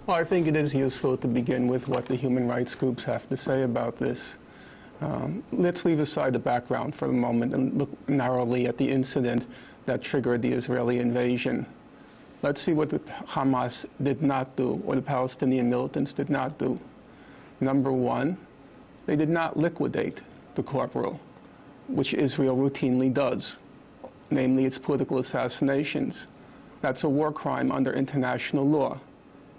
Well, I think it is useful to begin with what the human rights groups have to say about this. Let's leave aside the background for a moment and look narrowly at the incident that triggered the Israeli invasion. Let's see what the Hamas did not do, or the Palestinian militants did not do. Number one, they did not liquidate the corporal, which Israel routinely does, namely its political assassinations. That's a war crime under international law.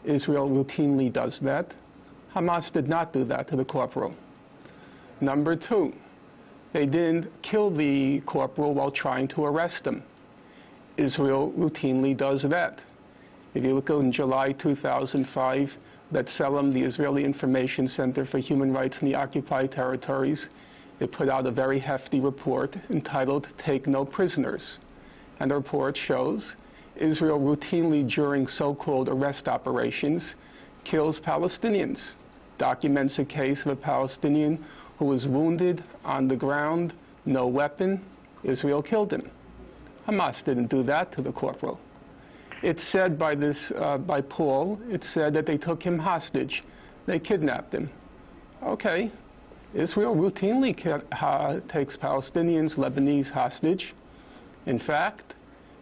Israel routinely does that. Hamas did not do that to the corporal. Number two, they didn't kill the corporal while trying to arrest him. Israel routinely does that. If you look in July 2005, B'Tselem, the Israeli Information Center for Human Rights in the Occupied Territories, it put out a very hefty report entitled "Take No Prisoners." And the report shows Israel routinely, during so-called arrest operations, kills Palestinians. Documents a case of a Palestinian who was wounded on the ground, no weapon. Israel killed him. Hamas didn't do that to the corporal. It's said by Paul, it said that they took him hostage. They kidnapped him. Okay, Israel routinely takes Palestinians, Lebanese hostage. In fact,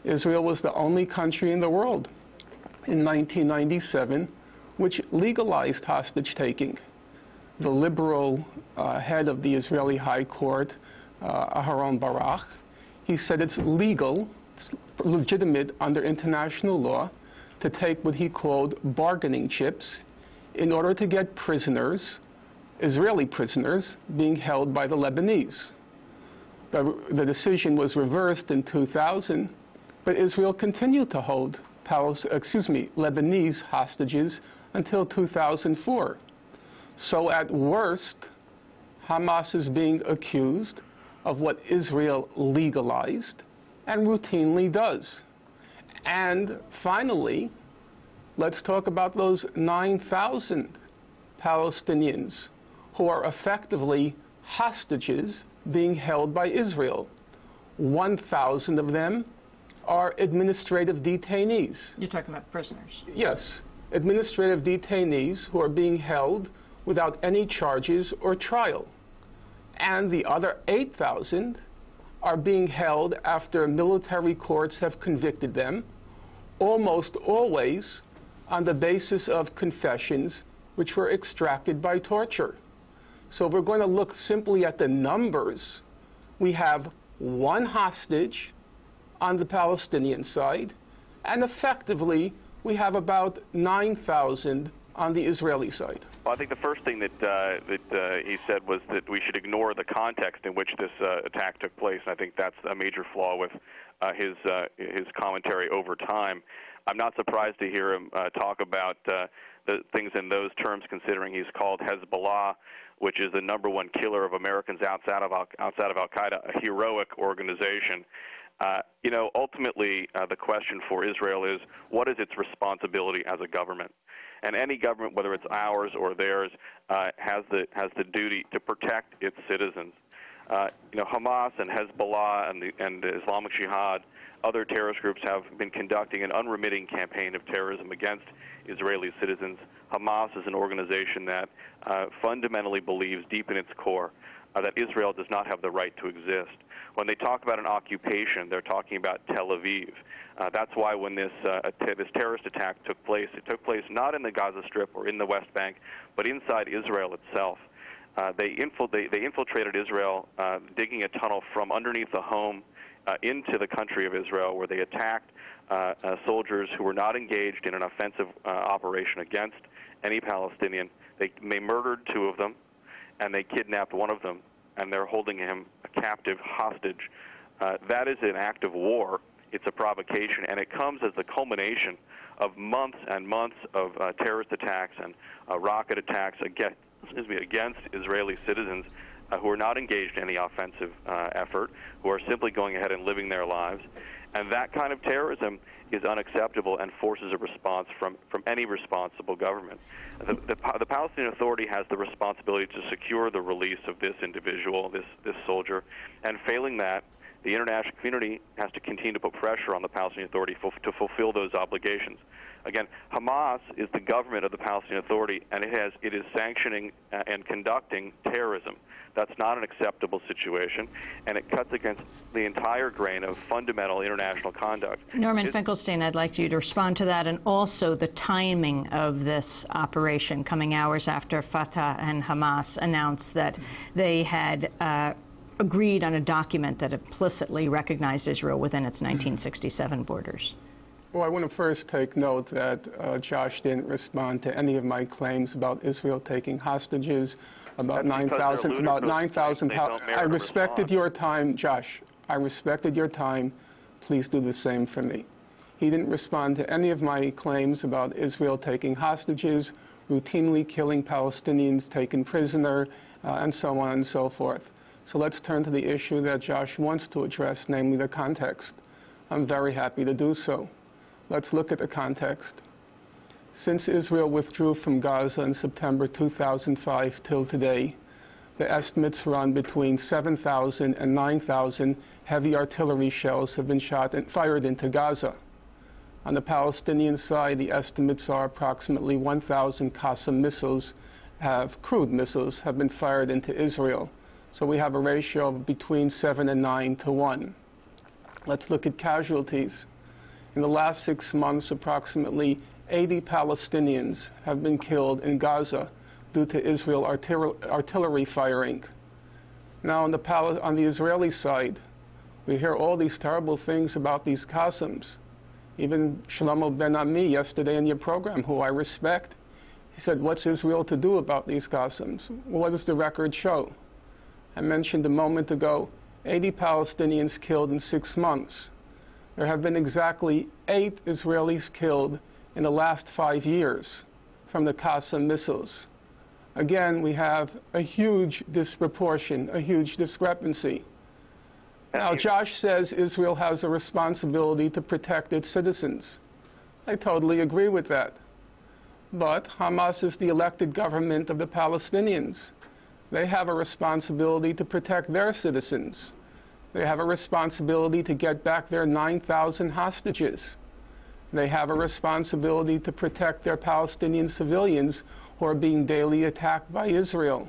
Israel was the only country in the world in 1997 which legalized hostage-taking. The liberal head of the Israeli High Court, Aharon Barak, he said it's legal, it's legitimate under international law to take what he called bargaining chips in order to get prisoners, Israeli prisoners, being held by the Lebanese. The decision was reversed in 2000, but Israel continued to hold Lebanese hostages until 2004. So at worst, Hamas is being accused of what Israel legalized and routinely does. And finally, let's talk about those 9,000 Palestinians who are effectively hostages being held by Israel. 1,000 of them are administrative detainees. You're talking about prisoners? Yes, administrative detainees who are being held without any charges or trial. And the other 8,000 are being held after military courts have convicted them, almost always on the basis of confessions which were extracted by torture. So if we're going to look simply at the numbers, we have one hostage on the Palestinian side, and effectively we have about 9,000 on the Israeli side. Well, I think the first thing that he said was that we should ignore the context in which this attack took place. And I think that's a major flaw with his commentary over time. I'm not surprised to hear him talk about the things in those terms, considering he's called Hezbollah, which is the #1 killer of Americans outside of Al-Qaeda, a heroic organization. You know, ultimately, the question for Israel is, what is its responsibility as a government? And any government, whether it's ours or theirs, has the duty to protect its citizens. You know, Hamas and Hezbollah and the Islamic Jihad, other terrorist groups, have been conducting an unremitting campaign of terrorism against Israeli citizens. Hamas is an organization that fundamentally believes deep in its core that Israel does not have the right to exist. When they talk about an occupation, they're talking about Tel Aviv. That's why when this terrorist attack took place, it took place not in the Gaza Strip or in the West Bank, but inside Israel itself. They infiltrated Israel, digging a tunnel from underneath the home into the country of Israel, where they attacked soldiers who were not engaged in an offensive operation against any Palestinian. They murdered 2 of them, and they kidnapped 1 of them, and they're holding him a captive hostage. That is an act of war. It's a provocation, and it comes as the culmination of months and months of terrorist attacks and rocket attacks against Israeli citizens who are not engaged in any offensive effort, who are simply going ahead and living their lives. And that kind of terrorism is unacceptable and forces a response from any responsible government. The Palestinian Authority has the responsibility to secure the release of this individual, this soldier, and failing that, the international community has to continue to put pressure on the Palestinian Authority to fulfill those obligations. Again, Hamas is the government of the Palestinian Authority, and it is sanctioning and conducting terrorism. That's not an acceptable situation, and it cuts against the entire grain of fundamental international conduct. Norman Finkelstein, I'd like you to respond to that, and also the timing of this operation coming hours after Fatah and Hamas announced that they had agreed on a document that implicitly recognized Israel within its 1967 borders. Well, I want to first take note that Josh didn't respond to any of my claims about Israel taking hostages, about 9,000. I respected your time, Josh. I respected your time. Please do the same for me. He didn't respond to any of my claims about Israel taking hostages, routinely killing Palestinians taken prisoner, and so on and so forth. So let's turn to the issue that Josh wants to address, namely the context. I'm very happy to do so. Let's look at the context. Since Israel withdrew from Gaza in September 2005 till today, the estimates run between 7,000 and 9,000 heavy artillery shells have been shot and fired into Gaza. On the Palestinian side, the estimates are approximately 1,000 Qassam missiles, crude missiles, have been fired into Israel. So we have a ratio of between 7 and 9 to 1. Let's look at casualties. In the last 6 months, approximately 80 Palestinians have been killed in Gaza due to Israel artillery firing. Now, on the Israeli side, we hear all these terrible things about these Qassams. Even Shlomo Ben-Ami yesterday in your program, who I respect, he said, what's Israel to do about these Qassams? Well, what does the record show? I mentioned a moment ago, 80 Palestinians killed in 6 months. There have been exactly 8 Israelis killed in the last 5 years from the Qassam missiles. Again, we have a huge disproportion, a huge discrepancy. Now, Josh says Israel has a responsibility to protect its citizens. I totally agree with that. But Hamas is the elected government of the Palestinians. They have a responsibility to protect their citizens. They have a responsibility to get back their 9,000 hostages. They have a responsibility to protect their Palestinian civilians who are being daily attacked by Israel.